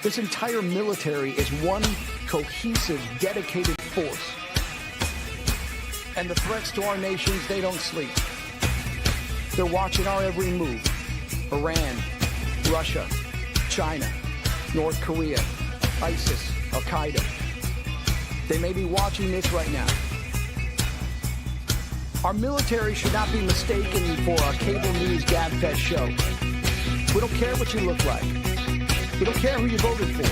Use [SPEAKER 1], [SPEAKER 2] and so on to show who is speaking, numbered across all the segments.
[SPEAKER 1] This entire military is one cohesive, dedicated force. And the threats to our nations, they don't sleep. They're watching our every move. Iran, Russia, China, North Korea, ISIS, Al-Qaeda. They may be watching this right now. Our military should not be mistaken for a cable news gabfest show. We don't care what you look like. We don't care who you voted for,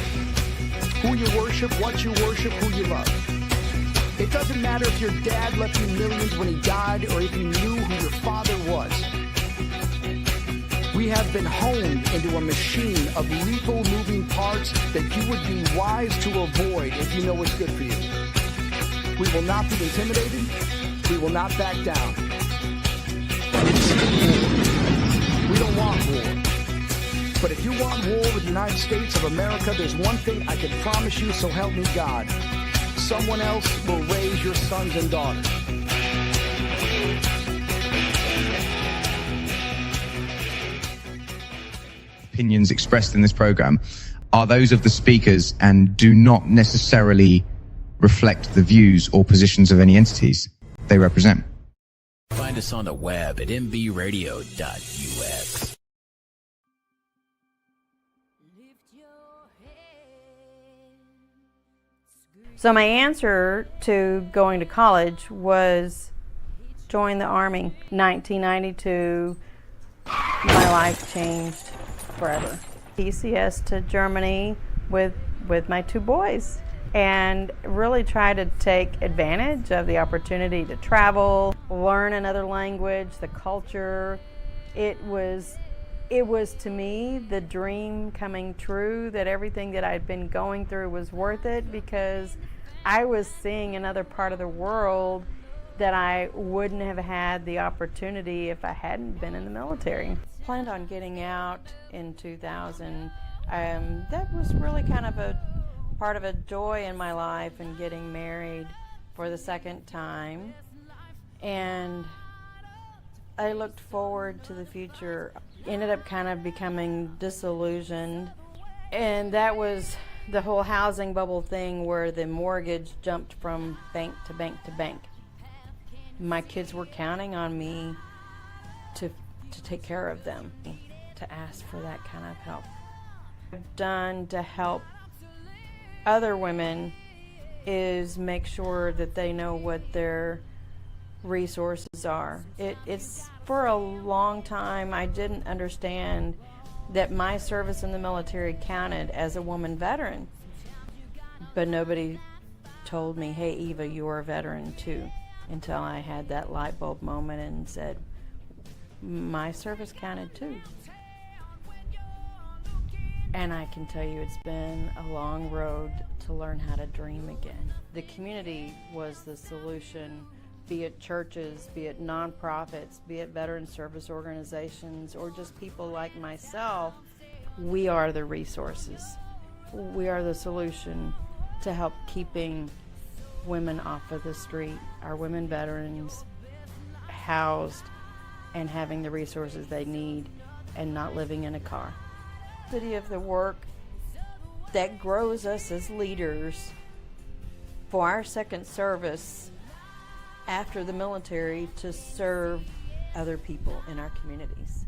[SPEAKER 1] who you worship, what you worship, who you love. It doesn't matter if your dad left you millions when he died or if you knew who your father was. We have been honed into a machine of lethal moving parts that you would be wise to avoid if you know what's good for you. We will not be intimidated. We will not back down. We don't want war. But if you want war with the United States of America, there's one thing I can promise you, so help me God. Someone else will raise your sons and daughters.
[SPEAKER 2] Opinions expressed in this program are those of the speakers and do not necessarily reflect the views or positions of any entities they represent.
[SPEAKER 3] Find us on the web at mbradio.us.
[SPEAKER 4] So my answer to going to college was join the Army. 1992, my life changed forever. PCS to Germany with my two boys and really try to take advantage of the opportunity to travel, learn another language, the culture. It was to me the dream coming true, that everything that I'd been going through was worth it, because I was seeing another part of the world that I wouldn't have had the opportunity if I hadn't been in the military. Planned on getting out in 2000. That was really kind of a part of a joy in my life, and getting married for the second time. And I looked forward to the future. Ended up kind of becoming disillusioned, and that was the whole housing bubble thing where the mortgage jumped from bank to bank to bank. My kids were counting on me to take care of them, to ask for that kind of help. What I've done to help other women is make sure that they know what their resources are. It's for a long time I didn't understand that my service in the military counted as a woman veteran, but nobody told me, hey Eva, you're a veteran too, until I had that light bulb moment and said, my service counted too. And I can tell you it's been a long road to learn how to dream again. The community was the solution, be it churches, be it nonprofits, be it veteran service organizations, or just people like myself. We are the resources. We are the solution to help keeping women off of the street, our women veterans housed and having the resources they need and not living in a car. Of the work that grows us as leaders for our second service after the military to serve other people in our communities.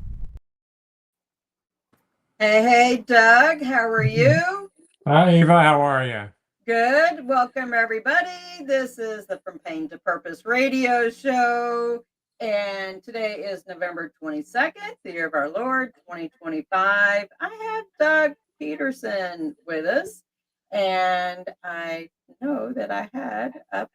[SPEAKER 5] Hey, Doug, how are you?
[SPEAKER 6] Hi, Eva, how are you?
[SPEAKER 5] Good. Welcome, everybody. This is the From Pain to Purpose radio show, and today is November 22nd, the year of our Lord, 2025. I have Doug Petersen with us, and I know that I had up.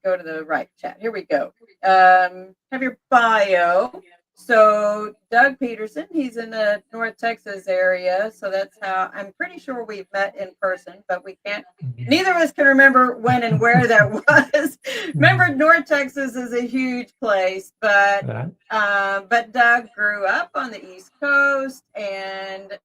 [SPEAKER 5] Go to the right chat. Here we go. Have your bio. So Doug Petersen, he's in the North Texas area. So that's how I'm pretty sure we've met in person, but we can't, neither of us can remember when and where that was. Remember, North Texas is a huge place, but Doug grew up on the East Coast and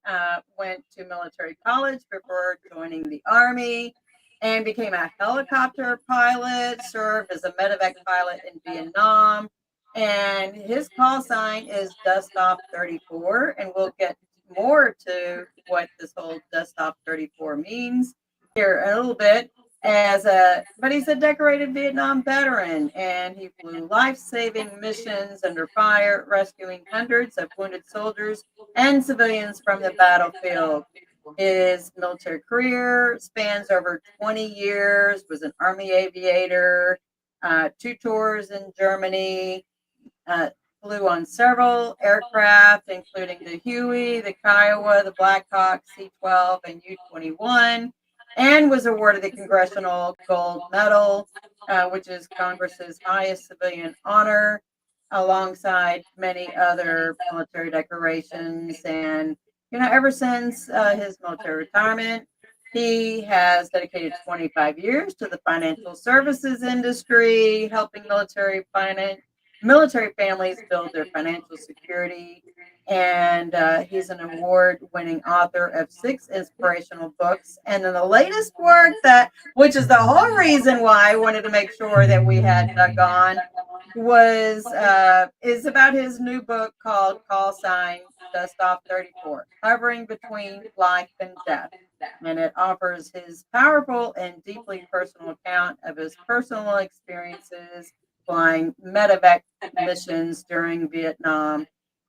[SPEAKER 5] went to military college before joining the Army, and became a helicopter pilot, served as a medevac pilot in Vietnam. And his call sign is Dustoff 34, and we'll get more to what this whole Dustoff 34 means here in a little bit. But he's a decorated Vietnam veteran, and he flew life-saving missions under fire, rescuing hundreds of wounded soldiers and civilians from the battlefield. His military career spans over 20 years, was an Army aviator, 2 tours in Germany, uh, flew on several aircraft, including the Huey, the Kiowa, the Black Hawk, C-12, and U-21, and was awarded the Congressional Gold Medal, which is Congress's highest civilian honor, alongside many other military decorations. And, ever since his military retirement, he has dedicated 25 years to the financial services industry, helping military families build their financial security. And he's an award-winning author of 6 inspirational books. And then the latest work which is the whole reason why I wanted to make sure that we had Doug on, is about his new book called Call Sign Dustoff 34, Hovering Between Life and Death. And it offers his powerful and deeply personal account of his personal experiences flying medevac missions during Vietnam.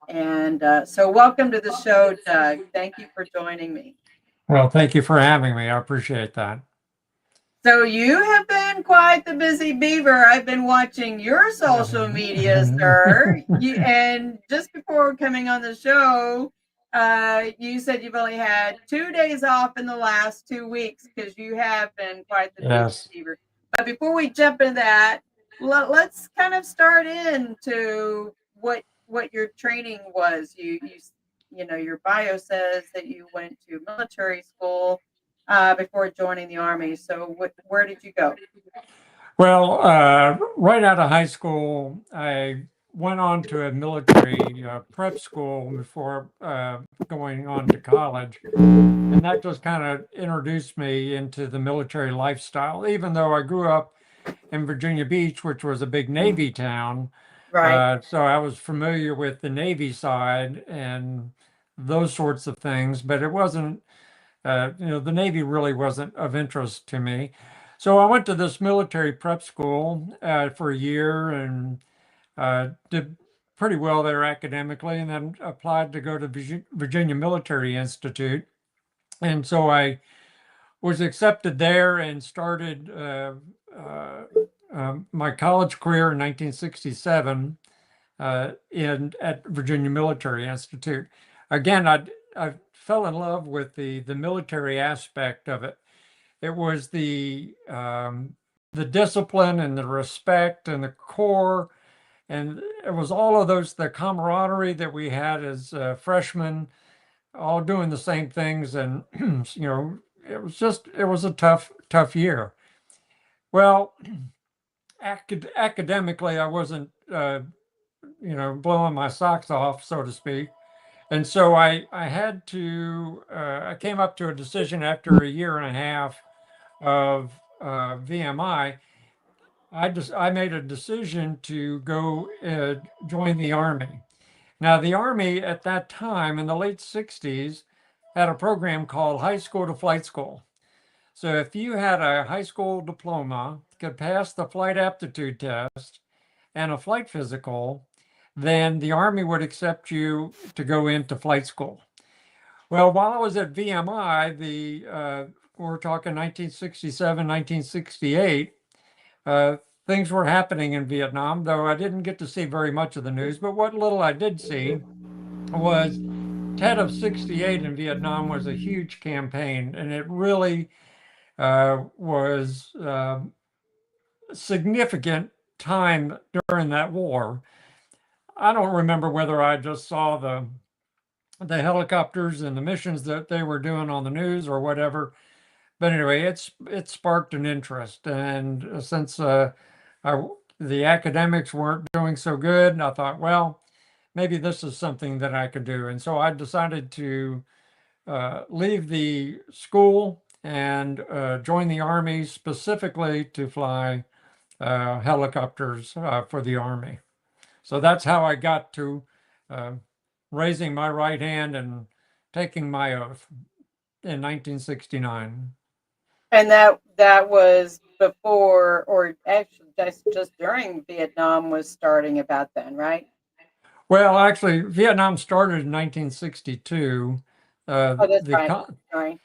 [SPEAKER 5] And so welcome to the show, Doug. Thank you for joining me.
[SPEAKER 6] Well, thank you for having me. I appreciate that.
[SPEAKER 5] So you have been quite the busy beaver. I've been watching your social media, sir. And just before coming on the show, you said you've only had 2 days off in the last 2 weeks because you have been quite the busy beaver. But before we jump into that, let's kind of start into what your training was. Your bio says that you went to military school before joining the Army. So where did you go?
[SPEAKER 6] Well, right out of high school, I went on to a military prep school before going on to college. And that just kind of introduced me into the military lifestyle, even though I grew up in Virginia Beach, which was a big Navy town.
[SPEAKER 5] Right.
[SPEAKER 6] So I was familiar with the Navy side and those sorts of things, but it wasn't, the Navy really wasn't of interest to me. So I went to this military prep school for a year and did pretty well there academically, and then applied to go to Virginia Military Institute. And so I was accepted there and started my college career in 1967 at Virginia Military Institute. Again, I fell in love with the military aspect of it. It was the discipline and the respect and the core, and it was all of those, the camaraderie that we had as freshmen, all doing the same things, and it was a tough year. Well, academically, I wasn't blowing my socks off, so to speak. And so I had to, I came up to a decision after a year and a half of VMI. I made a decision to go join the Army. Now, the Army at that time in the late 60s had a program called High School to Flight School. So if you had a high school diploma, could pass the flight aptitude test and a flight physical, then the Army would accept you to go into flight school. Well, while I was at VMI, we're talking 1967, 1968, things were happening in Vietnam, though I didn't get to see very much of the news. But what little I did see was Tet of 68 in Vietnam was a huge campaign, and it really was significant time during that war. I don't remember whether I just saw the helicopters and the missions that they were doing on the news or whatever, but anyway, it sparked an interest. And since the academics weren't doing so good, I thought, well, maybe this is something that I could do. And so I decided to leave the school and join the Army, specifically to fly helicopters for the Army. So that's how I got to raising my right hand and taking my oath in 1969.
[SPEAKER 5] And that was before, or actually just during Vietnam was starting about then, right?
[SPEAKER 6] Well, actually, Vietnam started in 1962.
[SPEAKER 5] Oh, that's
[SPEAKER 6] The
[SPEAKER 5] right.
[SPEAKER 6] con-
[SPEAKER 5] Sorry.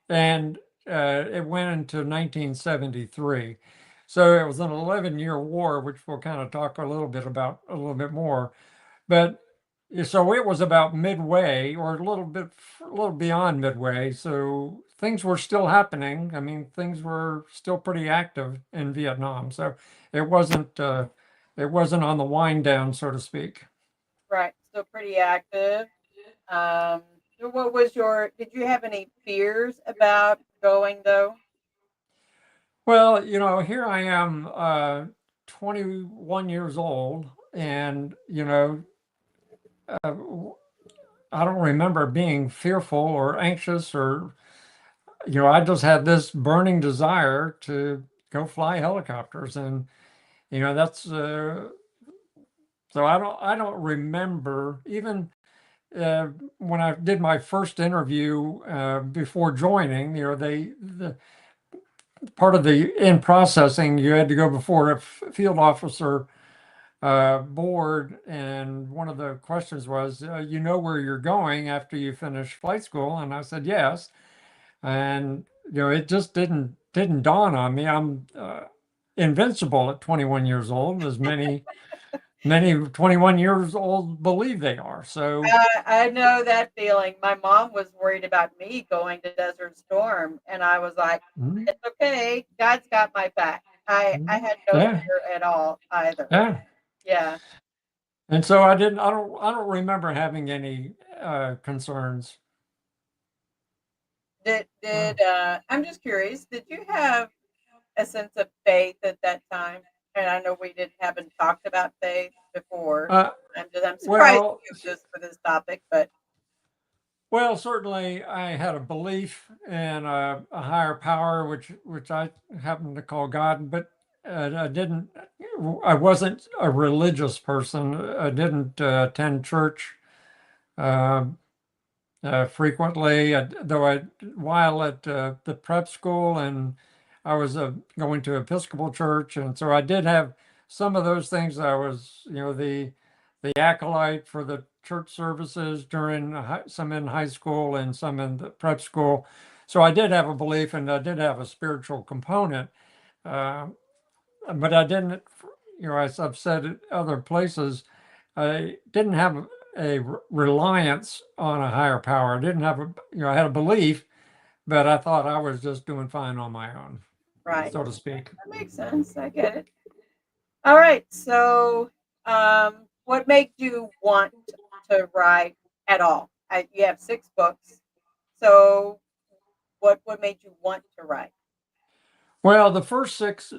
[SPEAKER 6] and it went into 1973. So it was an 11-year war, which we'll kind of talk a little bit about a little bit more. But so it was about midway, or a little beyond midway. So things were still happening. I mean, things were still pretty active in Vietnam. So it wasn't on the wind down, so to speak.
[SPEAKER 5] Right. Still pretty active. So what was did you have any fears about going though?
[SPEAKER 6] Well, here I am, 21 years old, and I don't remember being fearful or anxious, or I just had this burning desire to go fly helicopters, and that's so I don't remember even when I did my first interview before joining. The part of the in processing, you had to go before a field officer board, and one of the questions was, where you're going after you finish flight school, and I said yes, and it just didn't dawn on me. I'm invincible at 21 years old, as many 21 years old believe they are. So
[SPEAKER 5] I know that feeling. My mom was worried about me going to Desert Storm, and I was like,
[SPEAKER 6] mm,
[SPEAKER 5] "It's okay. God's got my back." I had no
[SPEAKER 6] yeah,
[SPEAKER 5] fear at all either.
[SPEAKER 6] yeah.
[SPEAKER 5] Yeah.
[SPEAKER 6] And so I don't remember having any concerns.
[SPEAKER 5] I'm just curious, did you have a sense of faith at that time? And I know we haven't talked about faith before.
[SPEAKER 6] Uh,
[SPEAKER 5] I'm surprised
[SPEAKER 6] well,
[SPEAKER 5] you chose for this topic, but
[SPEAKER 6] Well, certainly I had a belief in a higher power, which I happen to call God, but I didn't. I wasn't a religious person. I didn't attend church uh, frequently, while at the prep school, and I was going to Episcopal church, and so I did have some of those things. I was, the acolyte for the church services during some in high school and some in the prep school. So I did have a belief, and I did have a spiritual component, uh, but I didn't. As I've said at other places, I didn't have a reliance on a higher power. I didn't have I had a belief, but I thought I was just doing fine on my own,
[SPEAKER 5] right.
[SPEAKER 6] so to speak.
[SPEAKER 5] That makes sense. I get it. All right. So, what made you want to write at all? You have 6 books. So, what made you want to write?
[SPEAKER 6] Well, the first six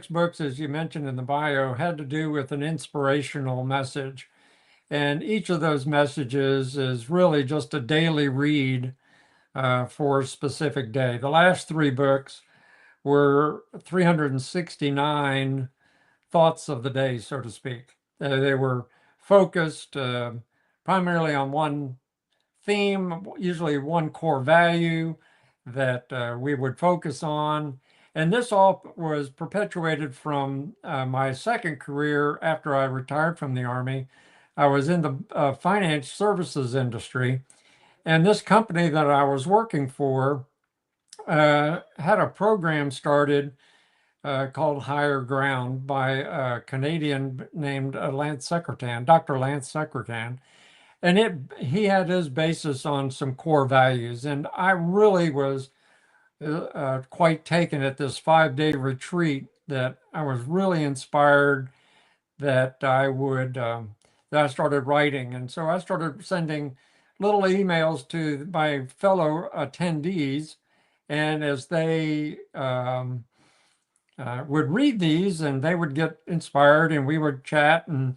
[SPEAKER 6] books, as you mentioned in the bio, had to do with an inspirational message. And each of those messages is really just a daily read for a specific day. The last 3 books were 369 thoughts of the day, so to speak. They were focused primarily on one theme, usually one core value that we would focus on. And this all was perpetuated from my second career after I retired from the Army. I was in the finance services industry, and this company that I was working for had a program started called Higher Ground by a Canadian named Lance Secretan, Dr. Lance Secretan. And he had his basis on some core values. And I really was quite taken at this 5-day retreat, that I was really inspired that I started writing. And so I started sending little emails to my fellow attendees. And as they would read these, and they would get inspired, and we would chat. And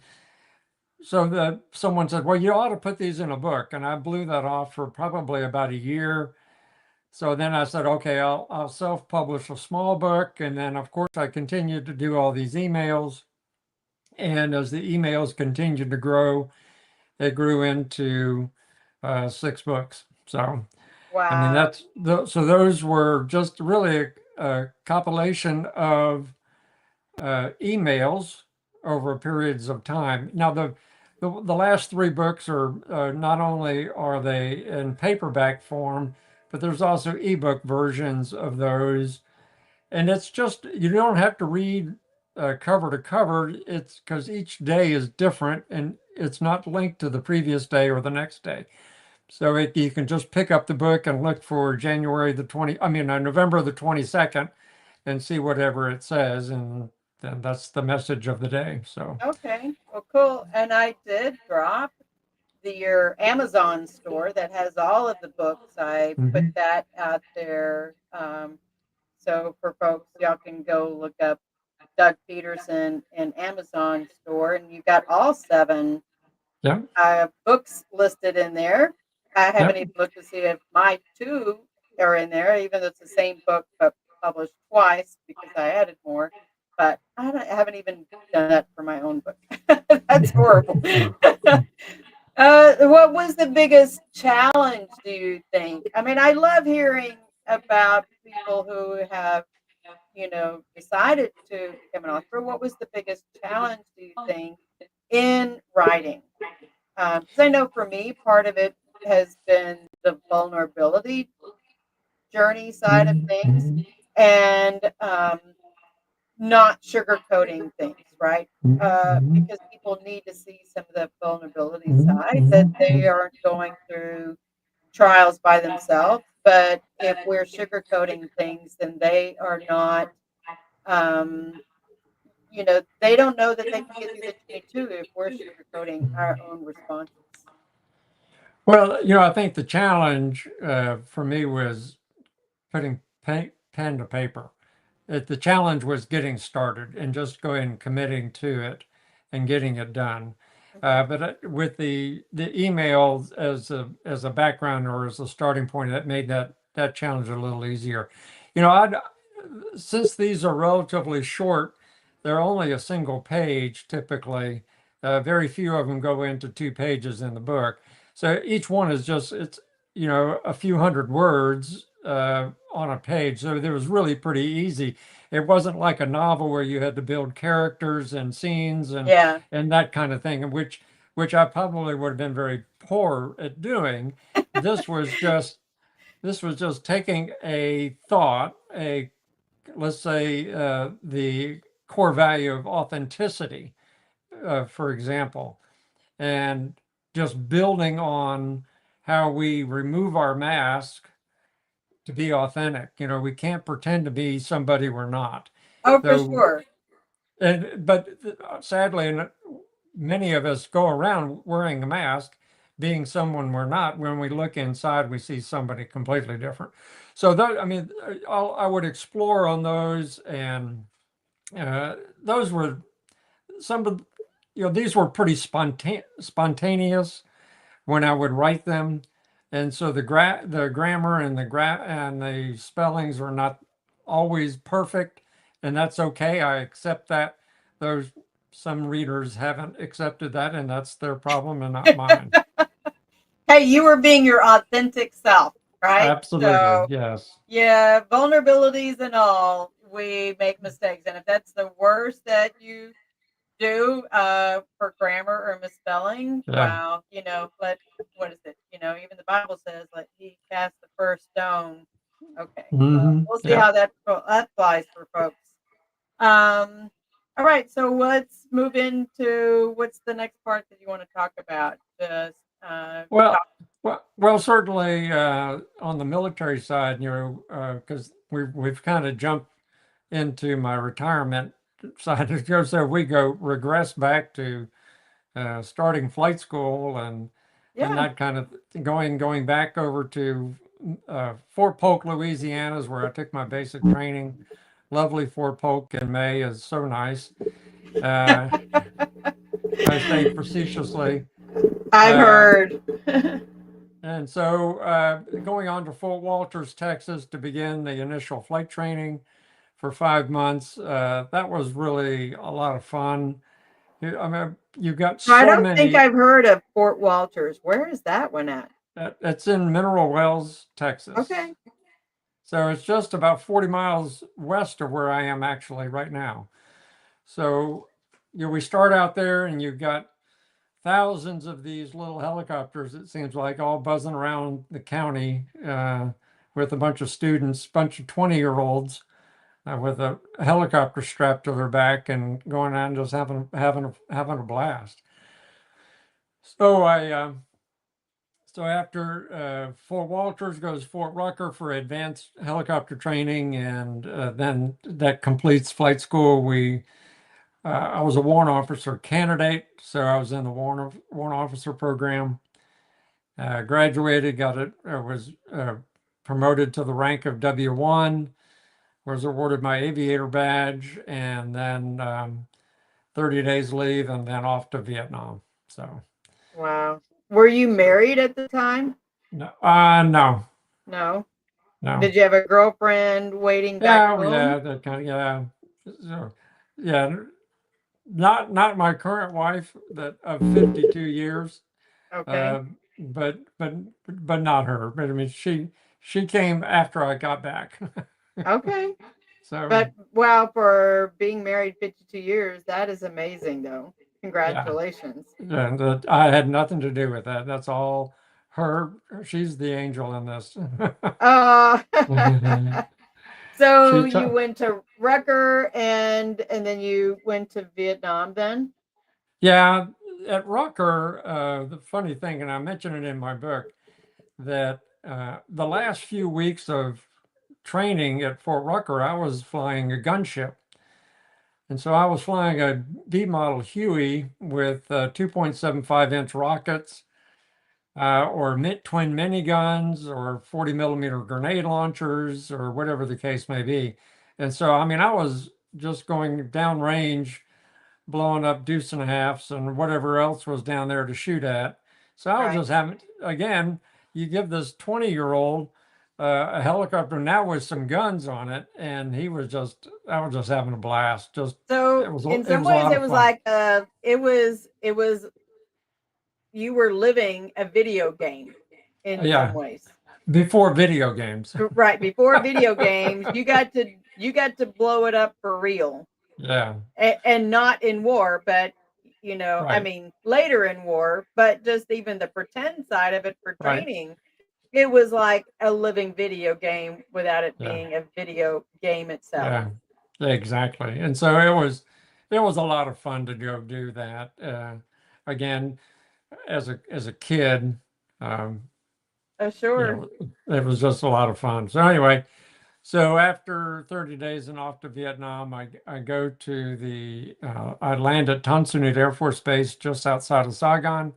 [SPEAKER 6] so someone said, well, you ought to put these in a book. And I blew that off for probably about a year. So then I said, okay, I'll self-publish a small book. And then, of course, I continued to do all these emails. And as the emails continued to grow, it grew into 6 books. So,
[SPEAKER 5] Wow.
[SPEAKER 6] I mean, so those were just really a compilation of emails over periods of time. Now, the last 3 books are not only are they in paperback form, but there's also ebook versions of those. And it's just, you don't have to read cover to cover. It's because each day is different and it's not linked to the previous day or the next day. So you can just pick up the book and look for November the 22nd and see whatever it says. And then that's the message of the day. So,
[SPEAKER 5] Okay. Well, cool. And I did drop your Amazon store that has all of the books. I put
[SPEAKER 6] mhm.
[SPEAKER 5] that out there. So for folks, y'all can go look up Doug Petersen and Amazon store, and you got all 7
[SPEAKER 6] Yeah,
[SPEAKER 5] books listed in there. I
[SPEAKER 6] yeah.
[SPEAKER 5] haven't even looked to see if my 2 are in there, even though it's the same book but published twice because I added more. But I haven't even done that for my own book. That's horrible. What was the biggest challenge, do you think? I mean, I love hearing about people who have, decided to become an author. What was the biggest challenge, do you think, in writing? Because I know for me, part of it has been the vulnerability journey side of
[SPEAKER 6] Mhm,
[SPEAKER 5] things
[SPEAKER 6] mhm,
[SPEAKER 5] and not sugarcoating things, right?
[SPEAKER 6] mhm,
[SPEAKER 5] Because people need to see some of the vulnerability
[SPEAKER 6] mhm,
[SPEAKER 5] side that
[SPEAKER 6] mhm,
[SPEAKER 5] they
[SPEAKER 6] mhm.
[SPEAKER 5] aren't going through trials by themselves. But if we're sugarcoating things, then they are not, um, they don't know that they can get through the journey too if we're sugarcoating our own responses.
[SPEAKER 6] Well, I think the challenge for me was putting pen to paper. The challenge was getting started and just going and committing to it and getting it done.
[SPEAKER 5] Okay.
[SPEAKER 6] But with the emails as a background or as a starting point, that made that challenge a little easier. I'd since these are relatively short, they're only a single page typically. Very few of them go into 2 pages in the book. So each one is just, it's, a few hundred words on a page. So it was really pretty easy. It wasn't like a novel where you had to build characters and scenes
[SPEAKER 5] Yeah.
[SPEAKER 6] and that kind of thing, which I probably would have been very poor at doing. This was just this was just taking a thought, let's say the core value of authenticity, for example, and just building on how we remove our mask to be authentic. We can't pretend to be somebody we're not.
[SPEAKER 5] Oh, for
[SPEAKER 6] So,
[SPEAKER 5] sure.
[SPEAKER 6] but sadly, many of us go around wearing a mask, being someone we're not. When we look inside, we see somebody completely different. So that, I mean, I would explore on those, and those were some of, these were pretty spontaneous when I would write them, and so the grammar and and the spellings are not always perfect, and that's okay. I accept that. Those Some readers haven't accepted that, and that's their problem and not mine.
[SPEAKER 5] Hey, you were being your authentic self, right?
[SPEAKER 6] Absolutely,
[SPEAKER 5] So,
[SPEAKER 6] yes.
[SPEAKER 5] yeah, vulnerabilities and all, we make mistakes. And if that's the worst that you do for grammar or misspelling,
[SPEAKER 6] Yeah.
[SPEAKER 5] wow, what is it? Even the Bible says, like, he cast the first stone. Okay, well,
[SPEAKER 6] Hmm.
[SPEAKER 5] we'll see
[SPEAKER 6] Yeah.
[SPEAKER 5] how that flies for folks. Um, all right, so let's move into what's the next part that you want to talk about? Just
[SPEAKER 6] Well, well, certainly on the military side, because we've kind of jumped into my retirement side. So we regress back to starting flight school and
[SPEAKER 5] yeah.
[SPEAKER 6] that kind of going back over to Fort Polk, Louisiana, is where I took my basic training. Lovely Fort Polk in May is so nice. Uh, I say facetiously.
[SPEAKER 5] I've
[SPEAKER 6] Uh,
[SPEAKER 5] heard.
[SPEAKER 6] and so going on to Fort Walters, Texas to begin the initial flight training for 5 months. That was really a lot of fun. I mean, you've got
[SPEAKER 5] I
[SPEAKER 6] so
[SPEAKER 5] don't think
[SPEAKER 6] many.
[SPEAKER 5] I've heard of Fort Walters. Where is that one at?
[SPEAKER 6] It's in Mineral Wells, Texas.
[SPEAKER 5] Okay.
[SPEAKER 6] So it's just about 40 miles west of where I am actually right now. So, we start out there and you've got thousands of these little helicopters, it seems like, all buzzing around the county with a bunch of students, bunch of 20-year-olds with a helicopter strapped to their back and going on just having a blast. So so after Fort Walters goes Fort Rucker for advanced helicopter training, and then that completes flight school. I was a warrant officer candidate, so I was in the warrant officer program. Graduated, was promoted to the rank of W1, was awarded my aviator badge, and then 30 days leave, and then off to Vietnam. So,
[SPEAKER 5] Wow. Were you married at the time?
[SPEAKER 6] no, no,
[SPEAKER 5] No.
[SPEAKER 6] no.
[SPEAKER 5] Did you have a girlfriend waiting back home?
[SPEAKER 6] Yeah, that kind of, so, yeah, not my current wife that of 52 years,
[SPEAKER 5] Okay.
[SPEAKER 6] but not her. But I mean, she came after I got back.
[SPEAKER 5] Okay.
[SPEAKER 6] So
[SPEAKER 5] But wow, for being married 52 years, that is amazing though.
[SPEAKER 6] yeah,
[SPEAKER 5] Congratulations.
[SPEAKER 6] and I had nothing to do with that. That's all her. She's the angel in this.
[SPEAKER 5] Uh, so
[SPEAKER 6] She
[SPEAKER 5] you went to Rucker and then you went to Vietnam then?
[SPEAKER 6] Yeah, at Rucker, the funny thing, and I mention it in my book, that the last few weeks of training at Fort Rucker, I was flying a gunship. And so I was flying a B model Huey with 2.75-inch rockets, or twin miniguns, or 40 millimeter grenade launchers, or whatever the case may be. And so, I mean, I was just going downrange, blowing up deuce and a halves and whatever else was down there to shoot at. So I was
[SPEAKER 5] Right.
[SPEAKER 6] just having, again, you give this 20-year-old a helicopter now with some guns on it, and I was just having a blast.
[SPEAKER 5] So
[SPEAKER 6] It
[SPEAKER 5] in
[SPEAKER 6] was
[SPEAKER 5] some
[SPEAKER 6] a
[SPEAKER 5] ways
[SPEAKER 6] lot
[SPEAKER 5] it
[SPEAKER 6] of
[SPEAKER 5] was
[SPEAKER 6] fun.
[SPEAKER 5] like it was you were living a video game in some
[SPEAKER 6] Yeah,
[SPEAKER 5] ways.
[SPEAKER 6] before video games.
[SPEAKER 5] Right, before video games, you got to blow it up for real.
[SPEAKER 6] Yeah,
[SPEAKER 5] And not in war, but I
[SPEAKER 6] right,
[SPEAKER 5] mean, later in war, but just even the pretend side of it for
[SPEAKER 6] right.
[SPEAKER 5] training, it was like a living video game without it
[SPEAKER 6] Yeah,
[SPEAKER 5] being a video game itself.
[SPEAKER 6] yeah, exactly. And so it was a lot of fun to go do that. Again, as a kid, um,
[SPEAKER 5] Oh, sure.
[SPEAKER 6] it was just a lot of fun. So anyway, so after 30 days and off to Vietnam, I go to I land at Tan Son Nhut Air Force Base just outside of Saigon,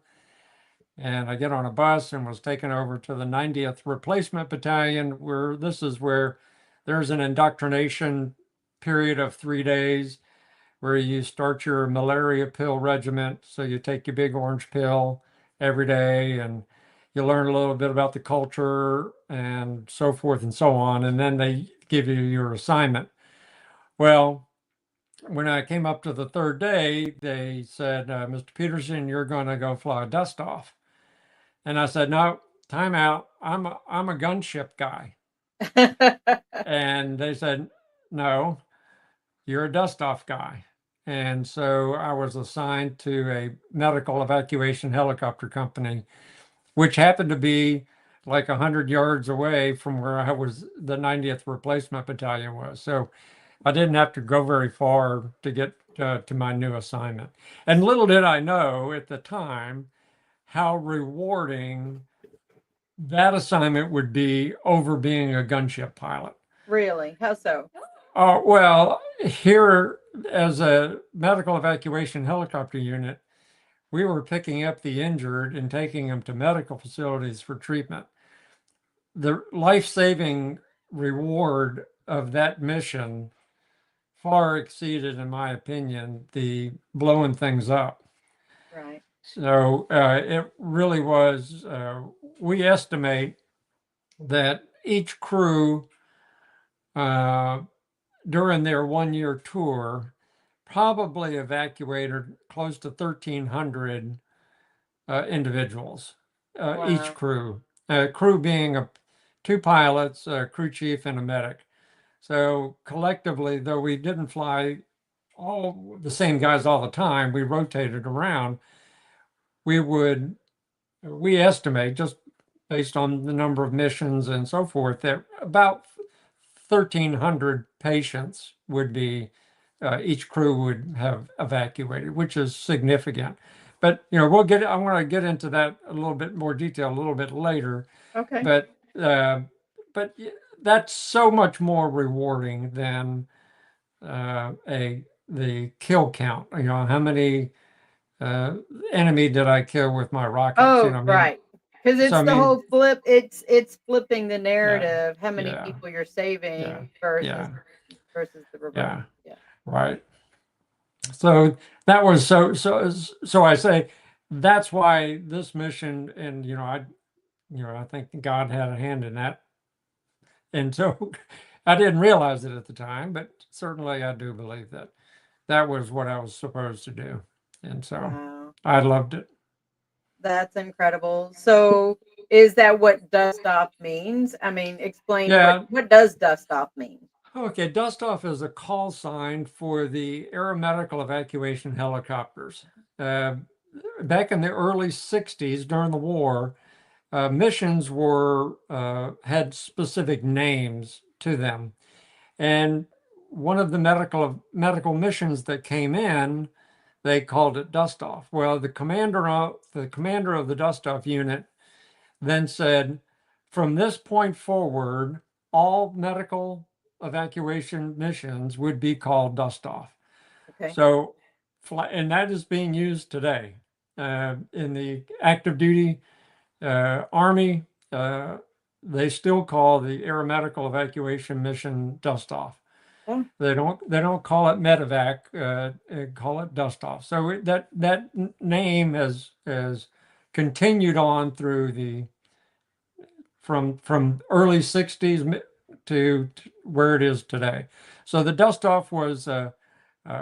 [SPEAKER 6] and I get on a bus and was taken over to the 90th Replacement Battalion, where there's an indoctrination period of 3 days where you start your malaria pill regiment. So you take your big orange pill every day, and you learn a little bit about the culture and so forth and so on. And then they give you your assignment. Well, when I came up to the third day, they said, Mr. Petersen, you're going to go fly a Dustoff. And I said, no, time out. I'm a gunship guy. And they said, no, you're a Dustoff guy. And so I was assigned to a medical evacuation helicopter company, which happened to be like 100 yards away from where the 90th Replacement Battalion was. So I didn't have to go very far to get to my new assignment. And little did I know at the time how rewarding that assignment would be over being a gunship pilot.
[SPEAKER 5] Really? How so?
[SPEAKER 6] Well, here as a medical evacuation helicopter unit, we were picking up the injured and taking them to medical facilities for treatment. The life-saving reward of that mission far exceeded, in my opinion, the blowing things up.
[SPEAKER 5] Right.
[SPEAKER 6] So it really was, we estimate that each crew during their 1 year tour probably evacuated close to 1,300 individuals, each
[SPEAKER 5] Wow.
[SPEAKER 6] crew. crew being two pilots, a crew chief, and a medic. So collectively, though we didn't fly all the same guys all the time, we rotated around. We estimate, just based on the number of missions and so forth, that about 1,300 patients would be, each crew would have evacuated, which is significant. But, I want to get into that a little bit more detail a little bit later.
[SPEAKER 5] Okay.
[SPEAKER 6] But, that's so much more rewarding than the kill count. How many enemy did I kill with my rockets?
[SPEAKER 5] Oh, right. Because it's
[SPEAKER 6] So,
[SPEAKER 5] the whole flip. It's flipping the
[SPEAKER 6] yeah,
[SPEAKER 5] narrative. How many
[SPEAKER 6] yeah,
[SPEAKER 5] people you're
[SPEAKER 6] yeah,
[SPEAKER 5] saving versus
[SPEAKER 6] yeah,
[SPEAKER 5] the reverse.
[SPEAKER 6] yeah,
[SPEAKER 5] Yeah.
[SPEAKER 6] right. So that was so I say that's why this mission, and I think God had a hand in that. And so I didn't realize it at the time, but certainly I do believe that that was what I was supposed to do. And so
[SPEAKER 5] Wow.
[SPEAKER 6] I loved it.
[SPEAKER 5] That's incredible. So is that what Dustoff means? I mean, explain
[SPEAKER 6] Yeah.
[SPEAKER 5] what does Dustoff mean?
[SPEAKER 6] Okay. Dustoff is a call sign for the aeromedical evacuation helicopters. Uh, Back in the early 60s during the war, missions were had specific names to them. And one of the medical missions that came in, they called it Dustoff. Well, the commander of the Dustoff unit then said, from this point forward, all medical evacuation missions would be called Dustoff.
[SPEAKER 5] Okay.
[SPEAKER 6] So, and that is being used today in the active duty Army. They still call the aeromedical evacuation mission Dustoff.
[SPEAKER 5] Oh.
[SPEAKER 6] They don't call it medevac. Call it Dustoff. So that name has continued on through the from early 60s to where it is today. So the Dustoff was a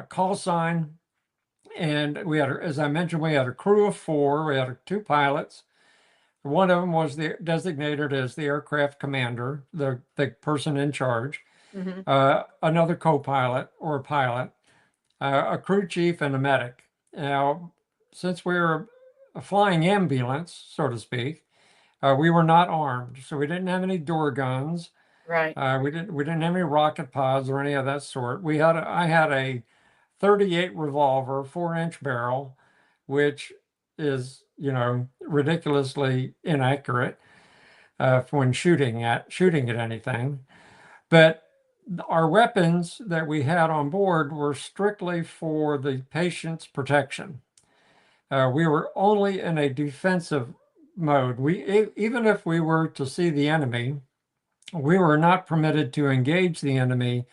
[SPEAKER 6] call sign, and we had, as I mentioned, we had a crew of 4. We had 2 pilots. One of them was designated as the aircraft commander, the person in charge.
[SPEAKER 5] Mm-hmm.
[SPEAKER 6] Another co-pilot or pilot, a crew chief, and a medic. Now, since we were a flying ambulance, so to speak, we were not armed, so we didn't have any door guns.
[SPEAKER 5] Right.
[SPEAKER 6] We didn't have any rocket pods or any of that sort. I had a 38 revolver, 4-inch barrel, which is ridiculously inaccurate when shooting at anything. But our weapons that we had on board were strictly for the patient's protection. We were only in a defensive mode. Even if we were to see the enemy, we were not permitted to engage the enemy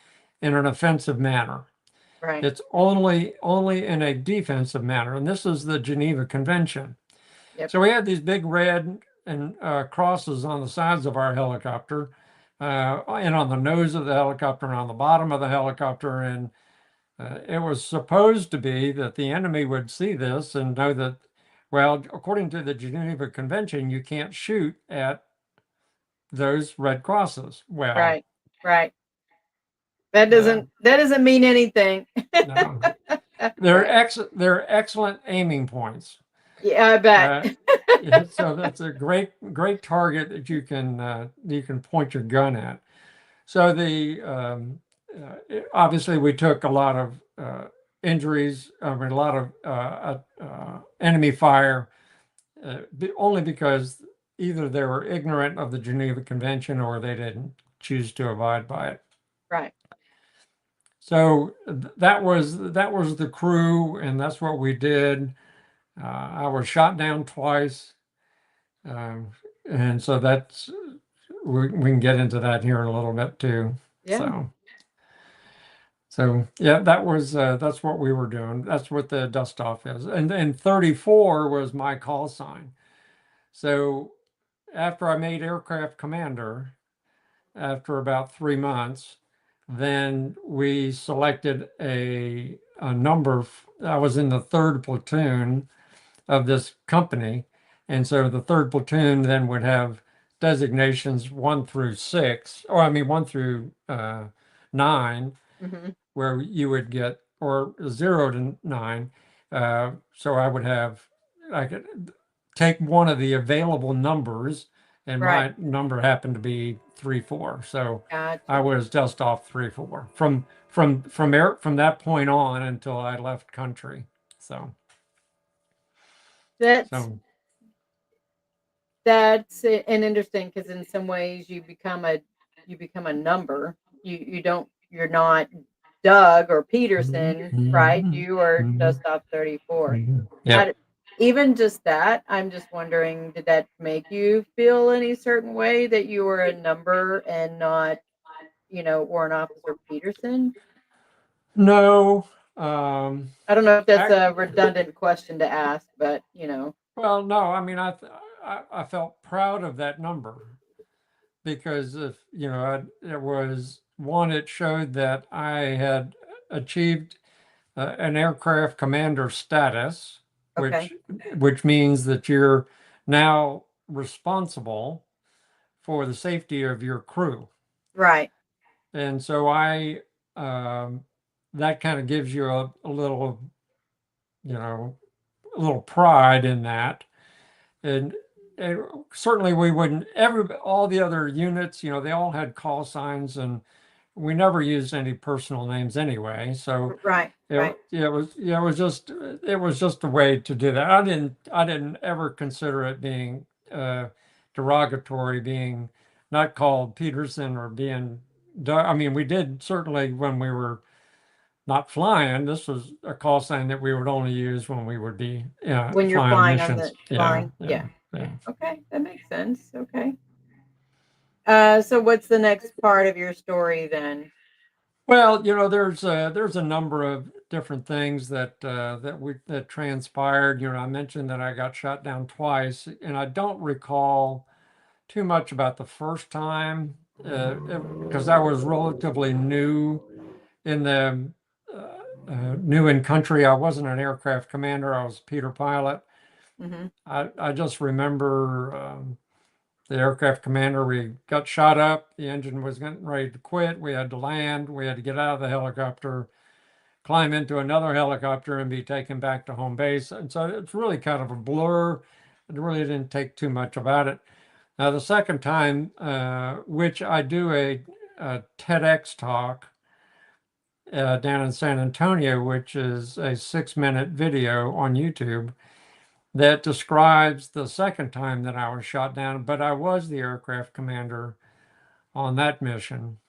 [SPEAKER 6] in an offensive manner.
[SPEAKER 5] Right.
[SPEAKER 6] It's only in a defensive manner, and this is the Geneva Convention.
[SPEAKER 5] Yep.
[SPEAKER 6] So we had these big red and crosses on the sides of our helicopter, and on the nose of the helicopter, and on the bottom of the helicopter, and it was supposed to be that the enemy would see this and know that, well, according to the Geneva Convention, you can't shoot at those red crosses. Well,
[SPEAKER 5] right. That doesn't mean anything.
[SPEAKER 6] No. They're excellent aiming points.
[SPEAKER 5] Yeah, I bet.
[SPEAKER 6] So that's a great target that you can point your gun at. So obviously we took a lot of injuries. I mean, a lot of enemy fire, only because either they were ignorant of the Geneva Convention or they didn't choose to abide by it.
[SPEAKER 5] Right.
[SPEAKER 6] So that was the crew, and that's what we did. I was shot down twice, and so that's we can get into that here in a little bit too.
[SPEAKER 5] Yeah.
[SPEAKER 6] So yeah, that's what we were doing. That's what the Dustoff is, and then 34 was my call sign. So after I made aircraft commander, after about 3 months, then we selected a number. I was in the 3rd platoon of this company. And so the 3rd platoon then would have designations 1 through 6, or I mean 1 through 9,
[SPEAKER 5] Mm-hmm.
[SPEAKER 6] where you would get, or 0 to 9. So I could take one of the available numbers, and
[SPEAKER 5] Right.
[SPEAKER 6] my number happened to be 3-4. So I
[SPEAKER 5] Gotcha.
[SPEAKER 6] was just off 3-4 from that point on until I left country. So
[SPEAKER 5] That's
[SPEAKER 6] so
[SPEAKER 5] an interesting, because in some ways you become a number. You're not Doug or Peterson, right? You are Dustoff 34.
[SPEAKER 6] yeah.
[SPEAKER 5] Even just that, I'm just wondering, did that make you feel any certain way that you were a number and not, Warrant Officer Peterson?
[SPEAKER 6] No.
[SPEAKER 5] I don't know if that's
[SPEAKER 6] Ac-
[SPEAKER 5] a redundant question to ask, but
[SPEAKER 6] well, no. I mean, I felt proud of that number because if it was one, it showed that I had achieved an aircraft commander status,
[SPEAKER 5] okay,
[SPEAKER 6] which means that you're now responsible for the safety of your crew.
[SPEAKER 5] right.
[SPEAKER 6] And so that kind of gives you a little, a little pride in that. And, and certainly we wouldn't, all the other units, they all had call signs, and we never used any personal names anyway. So
[SPEAKER 5] Right, right.
[SPEAKER 6] it was just a way to do that. I didn't ever consider it being derogatory, being not called Peterson or being Doug. I mean, we did certainly when we were not flying. This was a call sign that we would only use when we would be
[SPEAKER 5] When you're
[SPEAKER 6] flying
[SPEAKER 5] flying on
[SPEAKER 6] missions.
[SPEAKER 5] the
[SPEAKER 6] Yeah,
[SPEAKER 5] flying,
[SPEAKER 6] yeah,
[SPEAKER 5] yeah.
[SPEAKER 6] yeah.
[SPEAKER 5] Okay, that makes sense. Okay. So what's the next part of your story then?
[SPEAKER 6] Well, there's a number of different things that transpired. I mentioned that I got shot down twice, and I don't recall too much about the first time because I was relatively uh, new in country. I wasn't an aircraft commander. I was a Peter pilot.
[SPEAKER 5] Mm-hmm.
[SPEAKER 6] I just remember the aircraft commander. We got shot up. The engine was getting ready to quit. We had to land. We had to get out of the helicopter, climb into another helicopter, and be taken back to home base. And so it's really kind of a blur. It really didn't take too much about it. Now, the second time, which I do a TEDx talk down in San Antonio, which is a 6-minute video on YouTube that describes the second time that I was shot down, but I was the aircraft commander on that mission.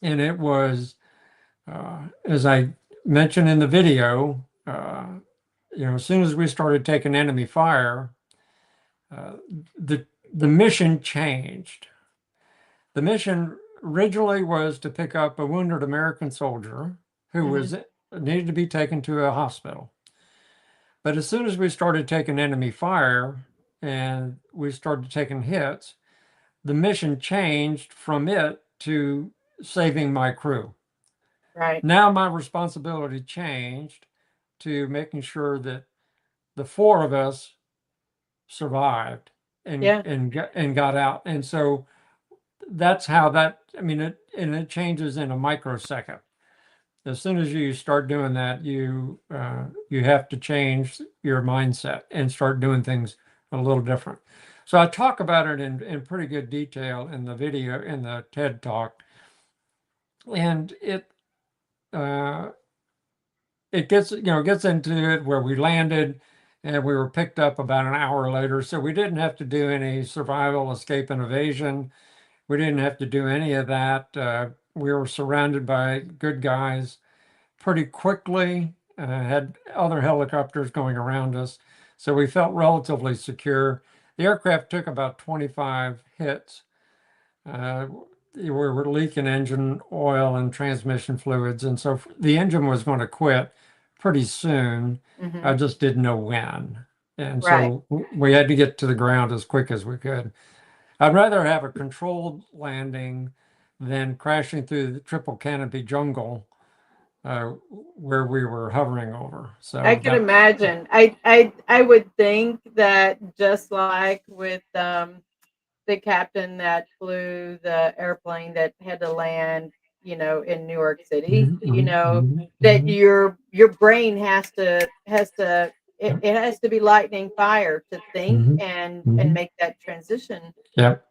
[SPEAKER 6] And it was, as I mentioned in the video, as soon as we started taking enemy fire, uh, the the mission changed. The mission originally was to pick up a wounded American soldier who
[SPEAKER 5] Mm-hmm.
[SPEAKER 6] was needed to be taken to a hospital. But as soon as we started taking enemy fire and we started taking hits, the mission changed from it to saving my crew.
[SPEAKER 5] Right.
[SPEAKER 6] Now my responsibility changed to making sure that the 4 of us survived
[SPEAKER 5] Yeah.
[SPEAKER 6] and got out. And so that's how it changes in a microsecond. As soon as you start doing that, you have to change your mindset and start doing things a little different. So I talk about it in pretty good detail in the video, in the TED talk, and uh, it gets into it where we landed and we were picked up about an hour later. So we didn't have to do any survival, escape, and evasion. We didn't have to do any of that. We were surrounded by good guys pretty quickly, had other helicopters going around us. So we felt relatively secure. The aircraft took about 25 hits. We were leaking engine oil and transmission fluids. And so the engine was going to quit pretty soon.
[SPEAKER 5] Mm-hmm.
[SPEAKER 6] I just didn't know when. And
[SPEAKER 5] Right.
[SPEAKER 6] so we had to get to the ground as quick as we could. I'd rather have a controlled landing than crashing through the triple canopy jungle where we were hovering over. So
[SPEAKER 5] I could imagine. I would think that just like with the captain that flew the airplane that had to land, in New York City, that your brain it has to be lightning fire to think and make that transition.
[SPEAKER 6] Yep.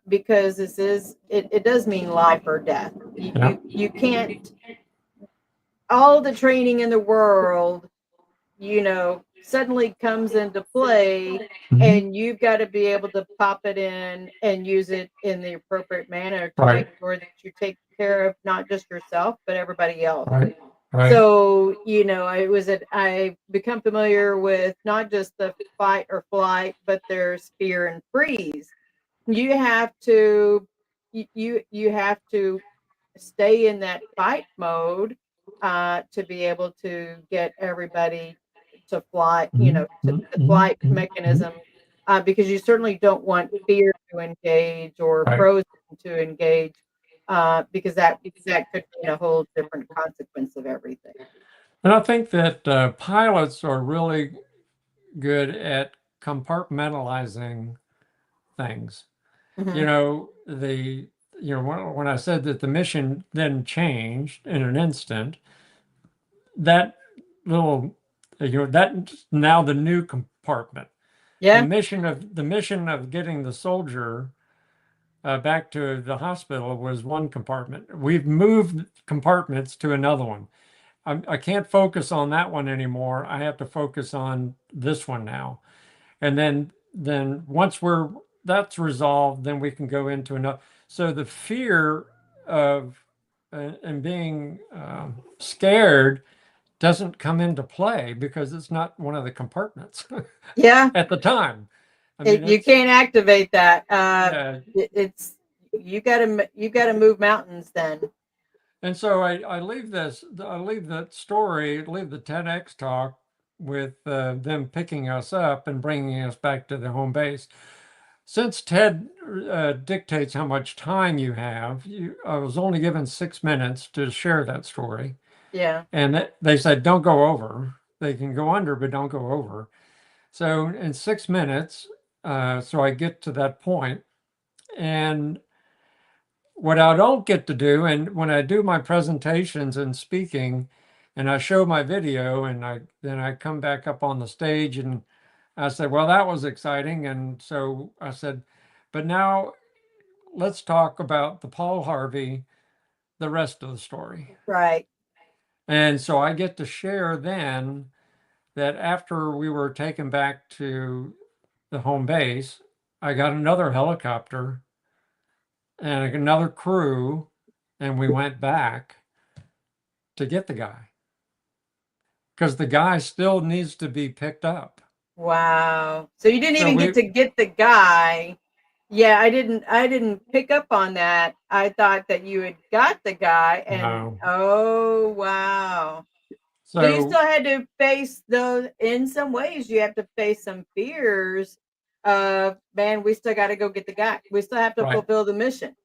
[SPEAKER 5] Because it does mean life or death. You can't, all the training in the world, suddenly comes into play, and you've got to be able to pop it in and use it in the appropriate manner to make sure that you take care of not just yourself, but everybody else.
[SPEAKER 6] Right.
[SPEAKER 5] So, I become familiar with not just the fight or flight, but there's fear and freeze. You have to, you have to stay in that fight mode, to be able to get everybody to fly, to the flight mechanism, because you certainly don't want fear to engage or
[SPEAKER 6] Right.
[SPEAKER 5] frozen to engage, because that could mean a whole different consequence of everything.
[SPEAKER 6] And I think that pilots are really good at compartmentalizing things.
[SPEAKER 5] Mhm.
[SPEAKER 6] When I said that the mission then changed in an instant, that little, that's now the new compartment. The
[SPEAKER 5] Yeah,
[SPEAKER 6] mission of getting the soldier back to the hospital was one compartment. We've moved compartments to another one. I can't focus on that one anymore. I have to focus on this one now. And then once that's resolved, then we can go into another. So the fear of and being scared doesn't come into play because it's not one of the compartments
[SPEAKER 5] yeah.
[SPEAKER 6] at the time. I mean,
[SPEAKER 5] You can't activate that.
[SPEAKER 6] Yeah.
[SPEAKER 5] It's you gotta move mountains then.
[SPEAKER 6] And so I leave that story, leave the TEDx talk with them picking us up and bringing us back to the home base. Since TED dictates how much time you have, I was only given 6 minutes to share that story.
[SPEAKER 5] Yeah.
[SPEAKER 6] And they said, don't go over. They can go under, but don't go over. So in 6 minutes, so I get to that point, and what I don't get to do, and when I do my presentations and speaking, and I show my video, and then I come back up on the stage, and I said, well, that was exciting, and so I said, but now let's talk about the Paul Harvey, the rest of the story.
[SPEAKER 5] Right.
[SPEAKER 6] And so I get to share then that after we were taken back to the home base, I got another helicopter and another crew, and we went back to get the guy because the guy still needs to be picked up.
[SPEAKER 5] Wow. So you didn't
[SPEAKER 6] So
[SPEAKER 5] even get the guy. Yeah, I didn't pick up on that. I thought that you had got the guy and
[SPEAKER 6] No.
[SPEAKER 5] oh wow. So you
[SPEAKER 6] So
[SPEAKER 5] still had to face those, in some ways you have to face some fears of, man, we still got to go get the guy. We still have to
[SPEAKER 6] right,
[SPEAKER 5] fulfill the mission.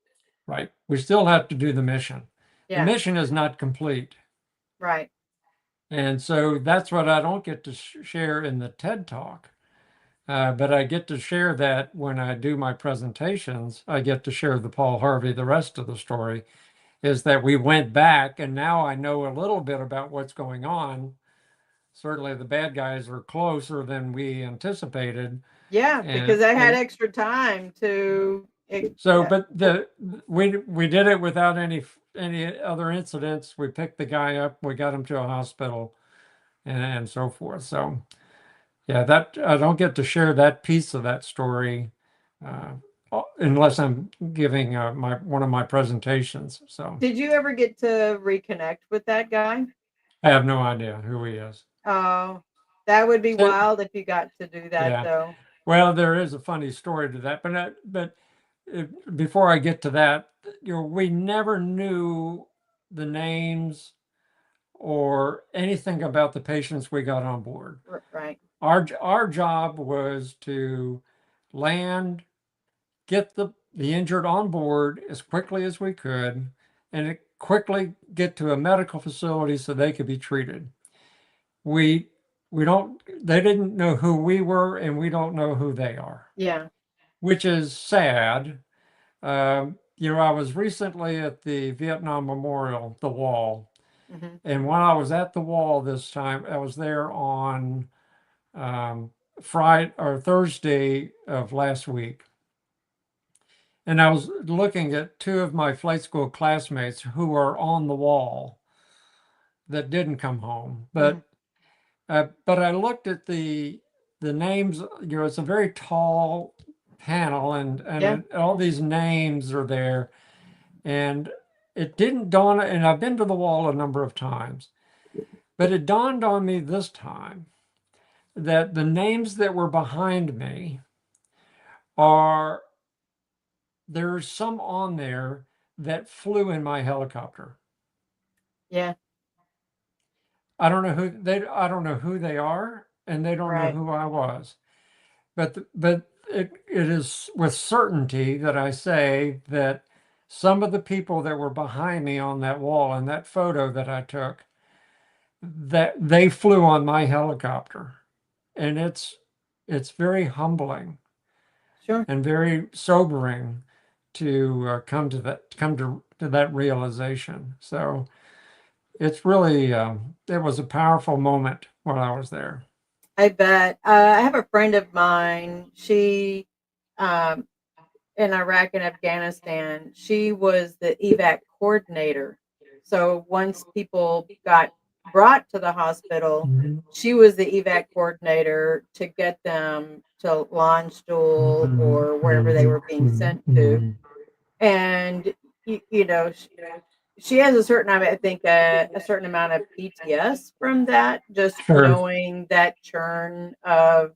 [SPEAKER 6] right. We still have to do the mission. The
[SPEAKER 5] Yeah,
[SPEAKER 6] mission is not complete.
[SPEAKER 5] right.
[SPEAKER 6] And so that's what I don't get to share in the TED Talk. But I get to share that when I do my presentations. I get to share the Paul Harvey, the rest of the story is that we went back and now I know a little bit about what's going on. Certainly the bad guys are closer than we anticipated.
[SPEAKER 5] Yeah,
[SPEAKER 6] And,
[SPEAKER 5] because I had extra time to.
[SPEAKER 6] So, but we did it without any other incidents. We picked the guy up, we got him to a hospital, and so forth. So, yeah, that I don't get to share that piece of that story unless I'm giving one of my presentations. So,
[SPEAKER 5] Did you ever get to reconnect with that guy?
[SPEAKER 6] I have no idea who he is.
[SPEAKER 5] Oh, that would be
[SPEAKER 6] So-
[SPEAKER 5] wild if you got to do that,
[SPEAKER 6] Yeah.
[SPEAKER 5] though.
[SPEAKER 6] Well, there is a funny story to that, but before I get to that, we never knew the names or anything about the patients we got on board.
[SPEAKER 5] Right.
[SPEAKER 6] Our job was to land, get the injured on board as quickly as we could, and quickly get to a medical facility so they could be treated. They didn't know who we were, and we don't know who they are.
[SPEAKER 5] Yeah.
[SPEAKER 6] which is sad. I was recently at the Vietnam Memorial, the wall.
[SPEAKER 5] Mhm.
[SPEAKER 6] And when I was at the wall this time, I was there on Friday or Thursday of last week. And I was looking at two of my flight school classmates who are on the wall that didn't come home. But I looked at the names. It's a very tall panel, and
[SPEAKER 5] Yeah.
[SPEAKER 6] all these names are there, and it didn't dawn. And I've been to the wall a number of times, but it dawned on me this time that the names that were behind me are there's some on there that flew in my helicopter.
[SPEAKER 5] Yeah.
[SPEAKER 6] I don't know who they are, and they don't know
[SPEAKER 5] Right.
[SPEAKER 6] who I was. But it is with certainty that I say that some of the people that were behind me on that wall in that photo that I took, that they flew on my helicopter. And it's very humbling
[SPEAKER 5] Sure.
[SPEAKER 6] and very sobering to come to that realization. So it's really it was a powerful moment when I was there.
[SPEAKER 5] I bet. I have a friend of mine. She, um, in Iraq and Afghanistan, she was the evac coordinator. So once people got brought to the hospital,
[SPEAKER 6] Mhm.
[SPEAKER 5] she was the evac coordinator to get them to Landstuhl
[SPEAKER 6] Mhm.
[SPEAKER 5] or wherever they
[SPEAKER 6] Mhm.
[SPEAKER 5] were being sent to.
[SPEAKER 6] Mhm.
[SPEAKER 5] And she has a certain, I think, a certain amount of PTS from that, just
[SPEAKER 6] Sure.
[SPEAKER 5] knowing that churn of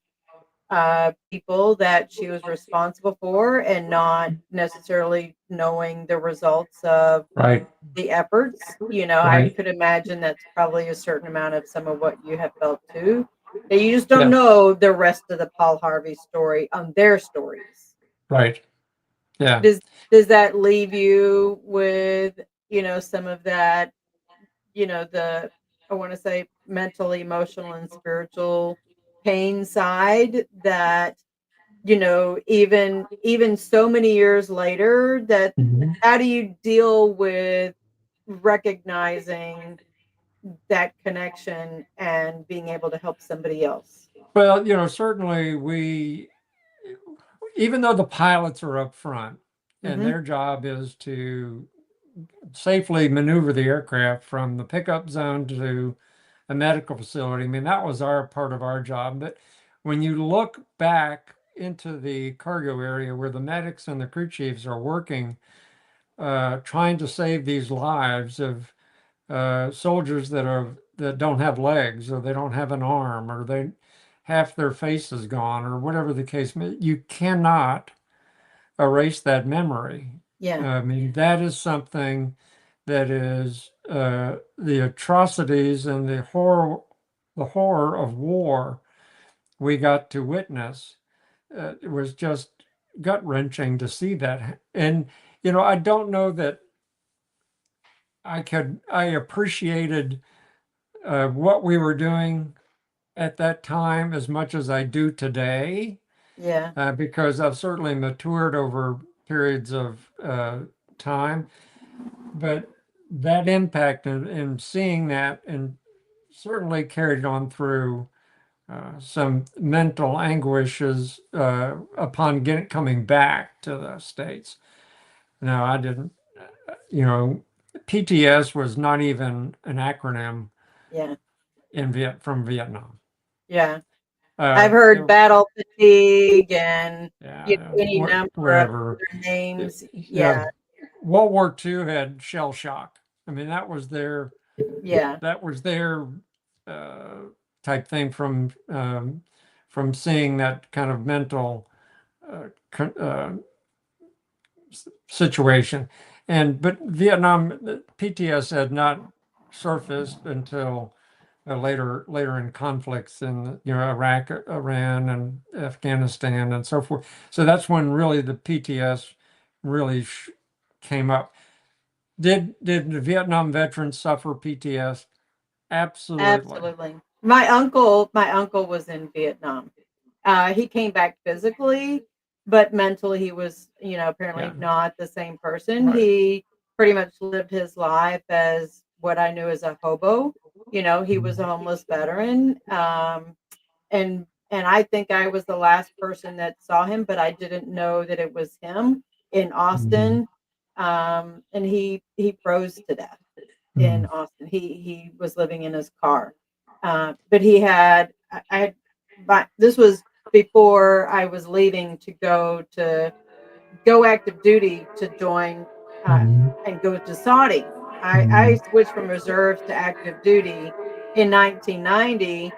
[SPEAKER 5] people that she was responsible for and not necessarily knowing the results of
[SPEAKER 6] Right.
[SPEAKER 5] the efforts. I
[SPEAKER 6] Right.
[SPEAKER 5] could imagine that's probably a certain amount of some of what you have felt too. That you just don't
[SPEAKER 6] Yeah.
[SPEAKER 5] know the rest of the Paul Harvey story on their stories.
[SPEAKER 6] Right. Yeah.
[SPEAKER 5] Does does that leave you with, some of that, the, I want to say, mental, emotional, and spiritual pain side that, even so many years later, that
[SPEAKER 6] Mhm.
[SPEAKER 5] how do you deal with recognizing that connection and being able to help somebody else?
[SPEAKER 6] Well, certainly even though the pilots are up front and
[SPEAKER 5] Hmm.
[SPEAKER 6] their job is to safely maneuver the aircraft from the pickup zone to a medical facility. I mean, that was our part of our job. But when you look back into the cargo area where the medics and the crew chiefs are working, trying to save these lives of soldiers that don't have legs, or they don't have an arm, or they half their face is gone, or whatever the case may, you cannot erase that memory.
[SPEAKER 5] Yeah.
[SPEAKER 6] I mean, that is something that is the atrocities and the horror of war we got to witness. It was just gut wrenching to see that. And, I don't know that I appreciated what we were doing at that time as much as I do today,
[SPEAKER 5] Yeah.
[SPEAKER 6] because I've certainly matured over periods of time. But that impact and seeing that, and certainly carried on through some mental anguishes upon coming back to the States. No, I didn't, you know, PTS was not even an acronym
[SPEAKER 5] Yeah.
[SPEAKER 6] from Vietnam.
[SPEAKER 5] Yeah. I've heard
[SPEAKER 6] It,
[SPEAKER 5] battle fatigue and
[SPEAKER 6] yeah,
[SPEAKER 5] any number of
[SPEAKER 6] whatever.
[SPEAKER 5] other names.
[SPEAKER 6] Yeah,
[SPEAKER 5] Yeah.
[SPEAKER 6] World War II had shell shock. I mean,
[SPEAKER 5] Yeah.
[SPEAKER 6] that was their uh, type thing from seeing that kind of mental situation. But Vietnam PTS had not surfaced until later in conflicts in Iraq, Iran, and Afghanistan, and so forth. So that's when really the PTS really came up. Did the Vietnam veterans suffer PTS? Absolutely.
[SPEAKER 5] Absolutely. My uncle was in Vietnam. He came back physically, but mentally he was, apparently
[SPEAKER 6] Yeah.
[SPEAKER 5] not the same person.
[SPEAKER 6] Right.
[SPEAKER 5] He pretty much lived his life as what I knew as a hobo. He was a homeless veteran. And I think I was the last person that saw him, but I didn't know that it was him in Austin. And he froze to death in Austin. He was living in his car, but he had I had. But this was before I was leaving to go active duty to join and go to Saudi. I switched from reserves to active duty in 1990,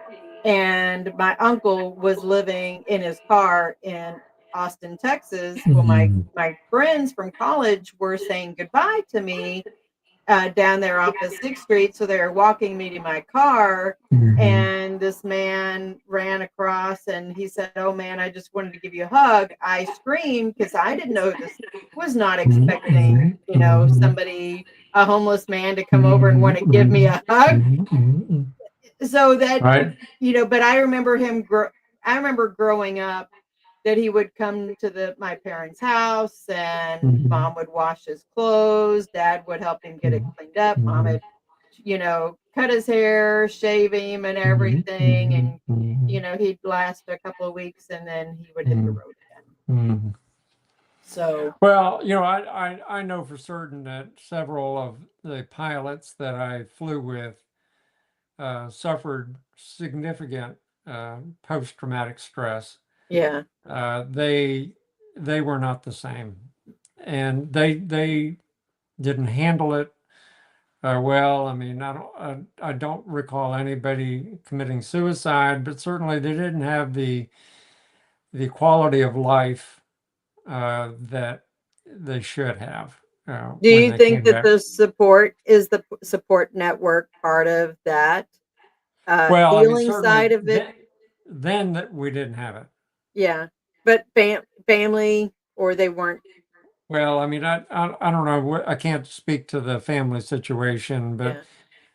[SPEAKER 5] and my uncle was living in his car in Austin, Texas. Well, my friends from college were saying goodbye to me down there off of 6th Street. So they were walking me to my car, and this man ran across and he said, "Oh man, I just wanted to give you a hug." I screamed because I didn't know this, was not expecting, somebody, a homeless man, to come over and want to give me a hug. So that,
[SPEAKER 6] Right.
[SPEAKER 5] but I remember I remember growing up that he would come to my parents' house, and mom would wash his clothes, dad would help him get it cleaned up, mom would, cut his hair, shave him and everything. And, he'd last a couple of weeks and then he would hit the road again. So,
[SPEAKER 6] Well, I know for certain that several of the pilots that I flew with suffered significant post-traumatic stress.
[SPEAKER 5] yeah.
[SPEAKER 6] They were not the same, and they didn't handle it well. I mean, I don't recall anybody committing suicide, but certainly they didn't have the quality of life that they should have
[SPEAKER 5] Do
[SPEAKER 6] when
[SPEAKER 5] you
[SPEAKER 6] they
[SPEAKER 5] think
[SPEAKER 6] came
[SPEAKER 5] that
[SPEAKER 6] back.
[SPEAKER 5] the support network part of that
[SPEAKER 6] Well, I mean,
[SPEAKER 5] healing side
[SPEAKER 6] certainly
[SPEAKER 5] of it?
[SPEAKER 6] then that we didn't have it.
[SPEAKER 5] Yeah. But family, or they weren't?
[SPEAKER 6] Well, I mean, I don't know. I can't speak to the family situation, but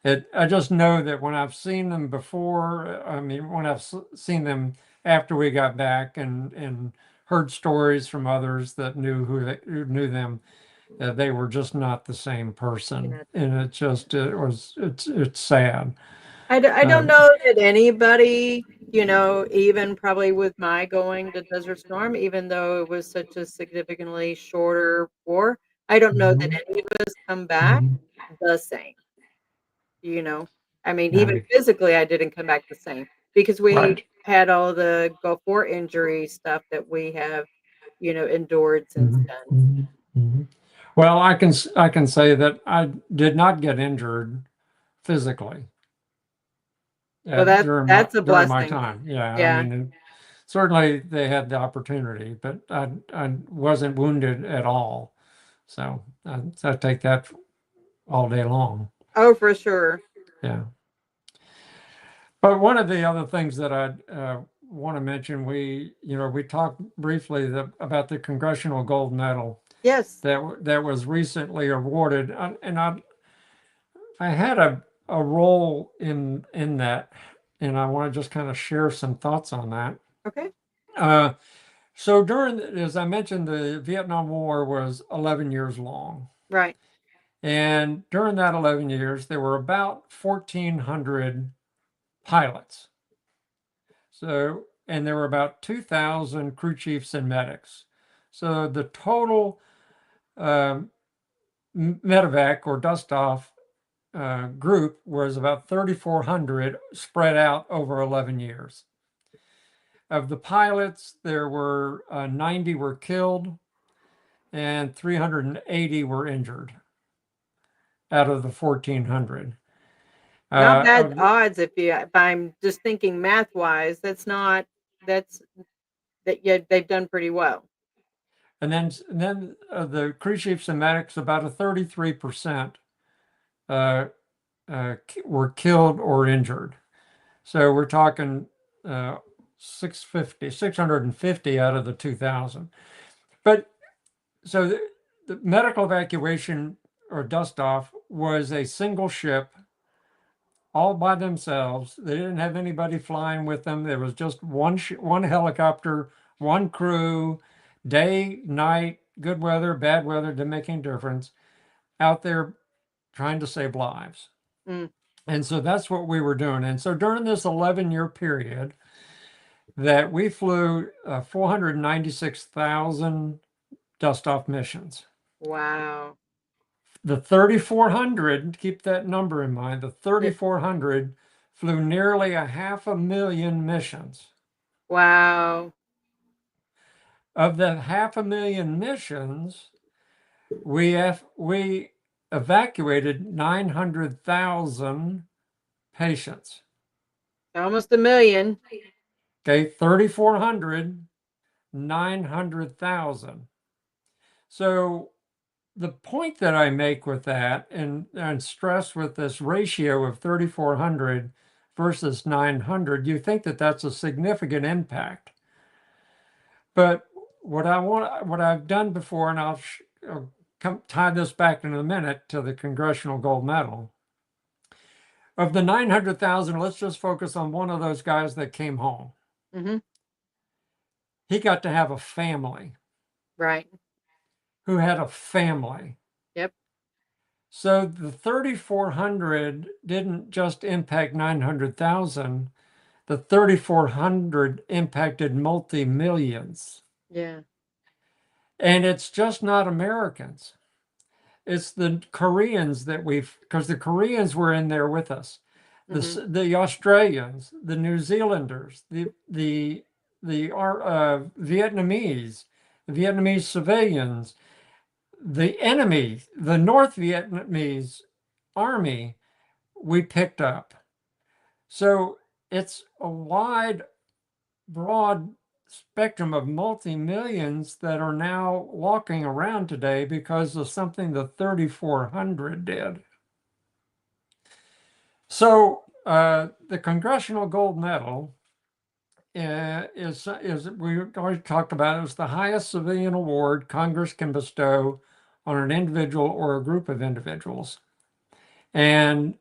[SPEAKER 5] Yeah.
[SPEAKER 6] I just know that when I've seen them before, I mean, when I've seen them after we got back and heard stories from others that who knew them, they were just not the same person,
[SPEAKER 5] Yeah.
[SPEAKER 6] and it's sad.
[SPEAKER 5] I don't know that anybody, even probably with my going to Desert Storm, even though it was such a significantly shorter war, I don't know that any of us come back the same, you know. I mean, even
[SPEAKER 6] Yeah,
[SPEAKER 5] physically, I didn't come back the same because we
[SPEAKER 6] right.
[SPEAKER 5] had all the Gulf War injury stuff that we have, endured since then.
[SPEAKER 6] Well, I can say that I did not get injured physically
[SPEAKER 5] Well, that's a
[SPEAKER 6] during my
[SPEAKER 5] blessing.
[SPEAKER 6] time. Yeah, I
[SPEAKER 5] Yeah.
[SPEAKER 6] mean, certainly they had the opportunity, but I wasn't wounded at all. So I take that all day long.
[SPEAKER 5] Oh, for sure.
[SPEAKER 6] Yeah. But one of the other things that I want to mention, we talked briefly about the Congressional Gold Medal
[SPEAKER 5] Yes.
[SPEAKER 6] that was recently awarded, and I had a role in that, and I want to just kind of share some thoughts on that.
[SPEAKER 5] Okay.
[SPEAKER 6] So as I mentioned, the Vietnam War was 11 years long.
[SPEAKER 5] Right.
[SPEAKER 6] And during that 11 years, there were about 1,400 pilots. So, and there were about 2,000 crew chiefs and medics. So the total medevac or Dustoff group was about 3,400 spread out over 11 years. Of the pilots, there were 90 were killed and 380 were injured out of the 1,400.
[SPEAKER 5] Not bad
[SPEAKER 6] Of
[SPEAKER 5] odds if I'm just thinking math wise, that's yeah, they've done pretty well.
[SPEAKER 6] And then the crew chiefs and medics, about a 33% were killed or injured. So we're talking 650 out of the 2,000. But so the medical evacuation or Dustoff was a single ship all by themselves. They didn't have anybody flying with them. There was just one helicopter, one crew, day, night, good weather, bad weather, didn't make any difference, out there trying to save lives.
[SPEAKER 5] Mm.
[SPEAKER 6] And so that's what we were doing. And so during this 11-year period that we flew 496,000 Dustoff missions.
[SPEAKER 5] Wow.
[SPEAKER 6] The 3,400, keep that number in mind, the 3,400 flew nearly 500,000 missions.
[SPEAKER 5] Wow.
[SPEAKER 6] Of the 500,000 missions, we evacuated 900,000 patients.
[SPEAKER 5] Almost a million.
[SPEAKER 6] Okay, 3,400, 900,000. So the point that I make with that and stress with this ratio of 3,400 versus 900, you think that that's a significant impact. But what I've done before, and I'll tie this back in a minute to the Congressional Gold Medal. Of the 900,000, let's just focus on one of those guys that came home.
[SPEAKER 5] Mm-hmm.
[SPEAKER 6] He got to have a family.
[SPEAKER 5] Right.
[SPEAKER 6] Who had a family.
[SPEAKER 5] Yep.
[SPEAKER 6] So the 3,400 didn't just impact 900,000. The 3,400 impacted multi-millions.
[SPEAKER 5] Yeah.
[SPEAKER 6] And it's just not Americans. It's the Koreans that because the Koreans were in there with us. The Australians, the New Zealanders, the Vietnamese, the Vietnamese civilians, the enemy, the North Vietnamese army, we picked up. So it's a wide, broad spectrum of multi-millions that are now walking around today because of something the 3,400 did. So the Congressional Gold Medal is we already talked about it, was the highest civilian award Congress can bestow on an individual or a group of individuals. And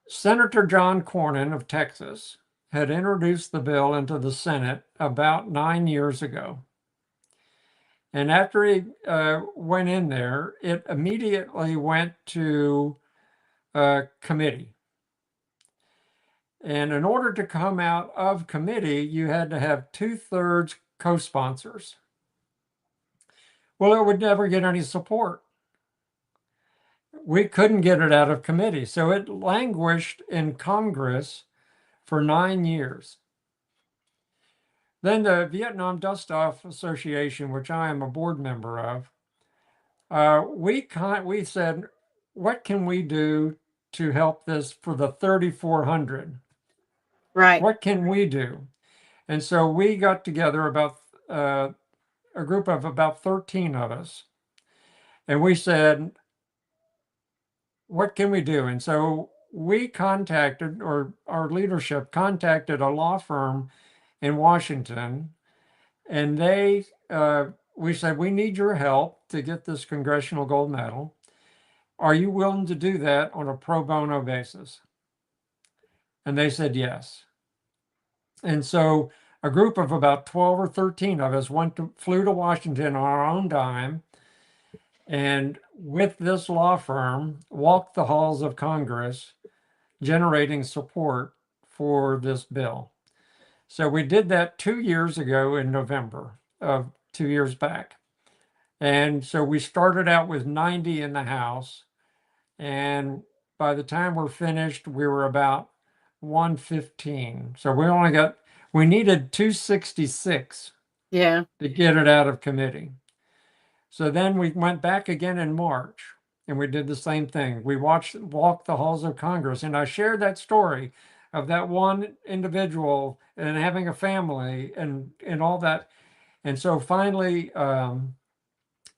[SPEAKER 6] Senator John Cornyn of Texas had introduced the bill into the Senate about 9 years ago. And after he went in there, it immediately went to committee. And in order to come out of committee, you had to have 2/3 co-sponsors. Well, it would never get any support. We couldn't get it out of committee. So it languished in Congress for 9 years. Then the Vietnam Dustoff Association, which I am a board member of, we said, what can we do to help this for the 3,400?
[SPEAKER 5] Right.
[SPEAKER 6] What can we do? And so we got together about a group of about 13 of us, and we said, what can we do? And so we contacted, or our leadership contacted, a law firm in Washington, and we said, we need your help to get this Congressional Gold Medal. Are you willing to do that on a pro bono basis? And they said yes. And so a group of about 12 or 13 of us flew to Washington on our own dime, and with this law firm, walked the halls of Congress, generating support for this bill. So we did that 2 years ago in November of 2 years back. And so we started out with 90 in the House. And by the time we're finished, we were about 115. So we needed 266
[SPEAKER 5] Yeah.
[SPEAKER 6] to get it out of committee. So then we went back again in March and we did the same thing. We walked the halls of Congress, and I shared that story of that one individual and having a family and all that. And so finally,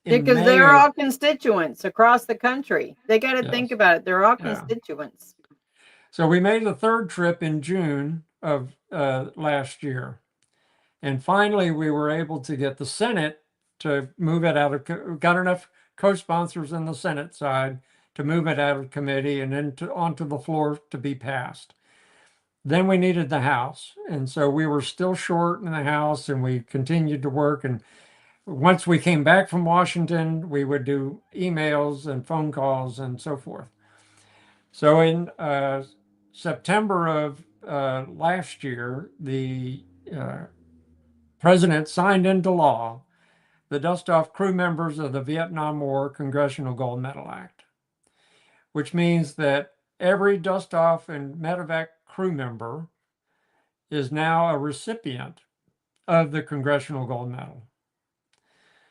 [SPEAKER 5] Because they're all constituents across the country. They got to think about it. They're all constituents.
[SPEAKER 6] So we made the third trip in June of last year. And finally, we were able to get the Senate to move it out of, got enough co-sponsors in the Senate side to move it out of committee and then onto the floor to be passed. then we needed the house. And so we were still short in the house, and we continued to work. And once we came back from Washington, we would do emails and phone calls and so forth. So in September of last year, the president signed into law the Dustoff crew members of the Vietnam War Congressional Gold Medal Act, which means that every Dustoff and medevac crew member is now a recipient of the Congressional Gold Medal.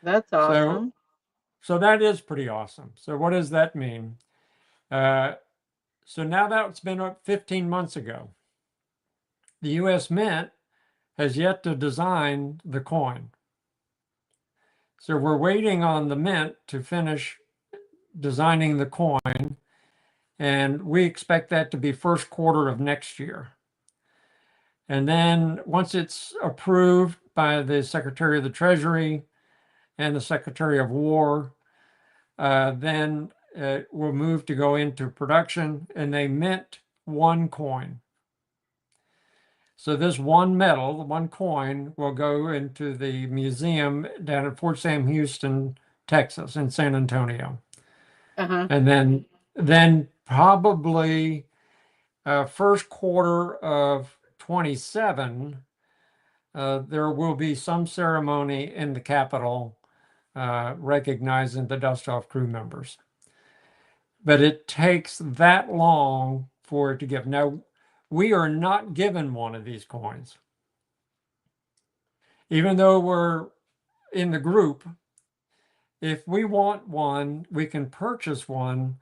[SPEAKER 5] That's awesome.
[SPEAKER 6] So that is pretty awesome. So what does that mean? So now that's been up 15 months ago. The U.S. Mint has yet to design the coin. So we're waiting on the Mint to finish designing the coin, and we expect that to be first quarter of next year. And then once it's approved by the Secretary of the Treasury and the Secretary of War, then we'll move to go into production, and they mint one coin. So this one medal, one coin, will go into the museum down at Fort Sam Houston, Texas, in San Antonio. And then probably first quarter of 27, there will be some ceremony in the Capitol recognizing the Dustoff crew members. But it takes that long for it to give. Now, we are not given one of these coins. Even though we're in the group, if we want one, we can purchase one,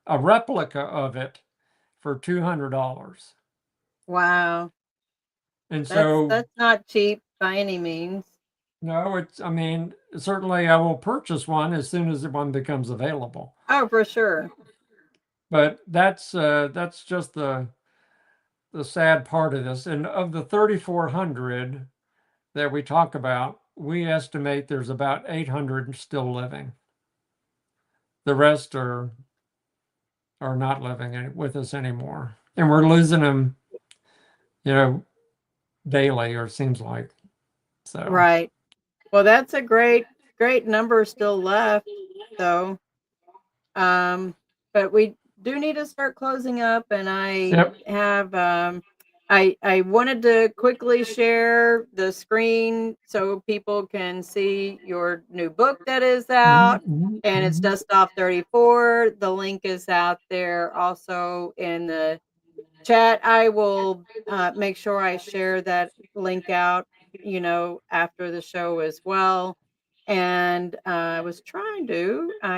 [SPEAKER 6] a replica of it, for $200.
[SPEAKER 5] Wow.
[SPEAKER 6] And so
[SPEAKER 5] that's not cheap by any means.
[SPEAKER 6] No, I mean, certainly I will purchase one as soon as one becomes available.
[SPEAKER 5] Oh, for sure.
[SPEAKER 6] But that's just the sad part of this. And of the 3,400 that we talk about, we estimate there's about 800 still living. The rest are not living with us anymore, and we're losing them, daily, or it seems like. So
[SPEAKER 5] right. Well, that's a great number still left, though. But we do need to start closing up, and I have I wanted to quickly share the screen so people can see your new book that is out, and it's Dustoff 34. The link is out there also in the chat. I will make sure I share that link out, after the show as well. And I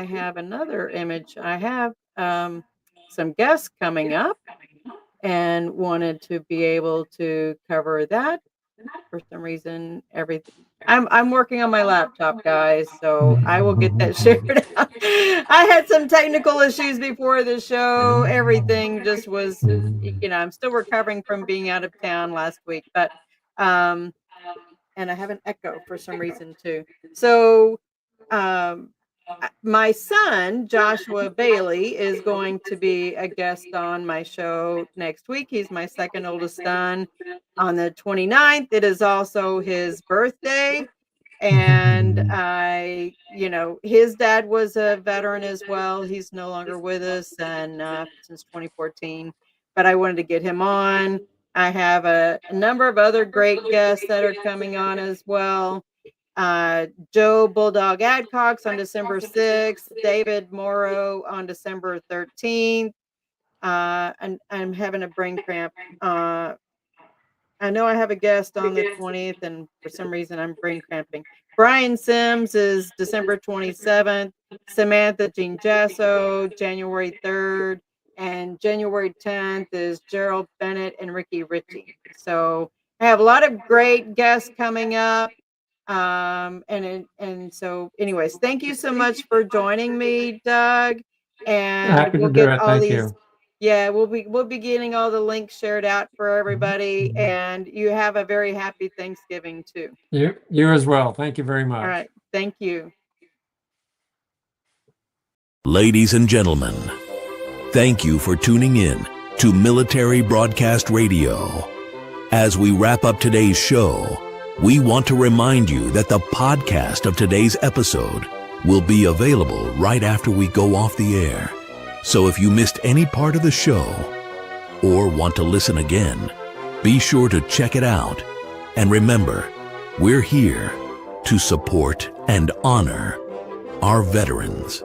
[SPEAKER 5] have another image. I have some guests coming up and wanted to be able to cover that. For some reason, I'm working on my laptop, guys, so I will get that shared out. I had some technical issues before the show. Everything just was, I'm still recovering from being out of town last week, but and I have an echo for some reason too. So my son, Joshua Bailey, is going to be a guest on my show next week. He's my second oldest son. On the 29th, it is also his birthday. And his dad was a veteran as well. He's no longer with us and since 2014, but I wanted to get him on. I have a number of other great guests that are coming on as well. Joe Bulldog Adcox on December 6th, David Morrow on December 13th. And I'm having a brain cramp. I know I have a guest on the 20th, and for some reason I'm brain cramping. Brian Sims is December 27th, Samantha Jean Jasso, January 3rd, and January 10th is Gerald Bennett and Ricky Ritchie. So I have a lot of great guests coming up. And so anyways, thank you so much for joining me, Doug. And we'll get all these. Yeah, we'll be getting all the links shared out for everybody, and you have a very happy Thanksgiving too.
[SPEAKER 6] You as well. Thank you very much.
[SPEAKER 5] All right. Thank you.
[SPEAKER 7] Ladies and gentlemen, thank you for tuning in to Military Broadcast Radio. As we wrap up today's show, we want to remind you that the podcast of today's episode will be available right after we go off the air. So if you missed any part of the show or want to listen again, be sure to check it out. And remember, we're here to support and honor our veterans.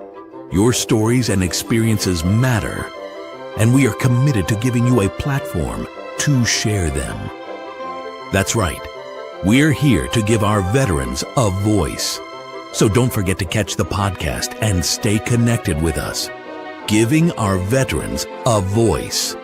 [SPEAKER 7] Your stories and experiences matter, and we are committed to giving you a platform to share them. That's right. We're here to give our veterans a voice. So don't forget to catch the podcast and stay connected with us. Giving our veterans a voice.